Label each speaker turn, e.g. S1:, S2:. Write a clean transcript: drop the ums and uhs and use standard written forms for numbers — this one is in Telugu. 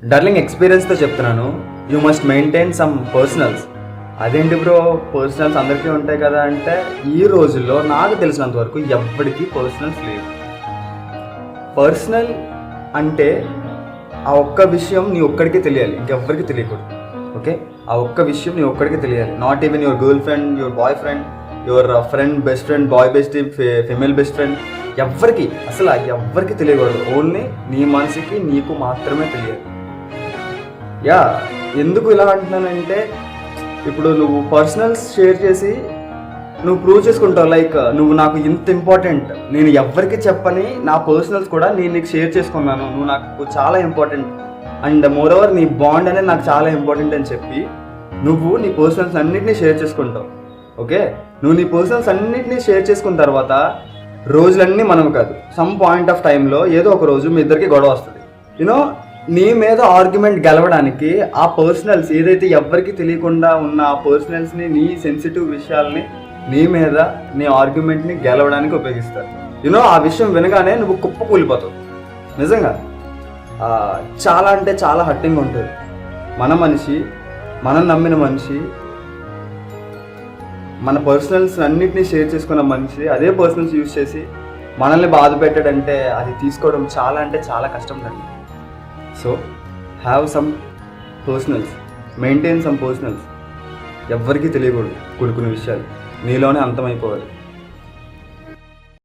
S1: డార్లింగ్ ఎక్స్పీరియన్స్తో చెప్తున్నాను. You must maintain some personals. అదేంటి బ్రో, పర్సనల్స్ అందరికీ ఉంటాయి కదా అంటే, ఈ రోజుల్లో నాకు తెలిసినంత వరకు ఎవ్వడికి పర్సనల్స్ లేవు. పర్సనల్ అంటే ఆ ఒక్క విషయం నీ ఒక్కడికి తెలియాలి, ఇంకెవ్వరికి తెలియకూడదు. ఓకే, ఆ ఒక్క విషయం నీ ఒక్కడికి తెలియాలి. Not even your girl friend, your boy friend, your friend, best friend, boy bestie, female best friend, ఎవ్వరికి, అసలు ఎవ్వరికి తెలియకూడదు. ఓన్లీ నీ మనసుకి నీకు మాత్రమే తెలియాలి. యా, ఎందుకు ఇలా అంటున్నానంటే, ఇప్పుడు నువ్వు పర్సనల్స్ షేర్ చేసి నువ్వు ప్రూవ్ చేసుకుంటావు, లైక్ నువ్వు నాకు ఇంత ఇంపార్టెంట్, నేను ఎవ్వరికి చెప్పని నా పర్సనల్స్ కూడా నేను నీకు షేర్ చేసుకున్నాను, నువ్వు నాకు చాలా ఇంపార్టెంట్ అండ్ మోర్ ఓవర్ నీ బాండ్ అనేది నాకు చాలా ఇంపార్టెంట్ అని చెప్పి నువ్వు నీ పర్సనల్స్ అన్నింటినీ షేర్ చేసుకుంటావు. ఓకే, నువ్వు నీ పర్సనల్స్ అన్నింటినీ షేర్ చేసుకున్న తర్వాత రోజులన్నీ మనం కాదు, సమ్ పాయింట్ ఆఫ్ టైంలో ఏదో ఒక రోజు మీ ఇద్దరికి గొడవ వస్తుంది. యూనో, నీ మీద ఆర్గ్యుమెంట్ గెలవడానికి ఆ పర్సనల్స్ ఏదైతే ఎవ్వరికి తెలియకుండా ఉన్న ఆ పర్సనల్స్ని, నీ సెన్సిటివ్ విషయాల్ని నీ మీద నీ ఆర్గ్యుమెంట్ని గెలవడానికి ఉపయోగిస్తారు. యూనో, ఆ విషయం వినగానే నువ్వు కుప్ప కూలిపోతావు. నిజంగా చాలా అంటే చాలా హర్టింగ్ ఉంటుంది. మన మనిషి, మనం నమ్మిన మనిషి, మన పర్సనల్స్ అన్నిటినీ షేర్ చేసుకున్న మనిషి అదే పర్సనల్స్ యూజ్ చేసి మనల్ని బాధ పెట్టాడంటే అది తీసుకోవడం చాలా అంటే చాలా కష్టం అండి. So have some personals, maintain some personals. ఎవ్వరికీ తెలియకూడదు కొన్ని విషయాలు, నీలోనే అంతమైపోవాలి.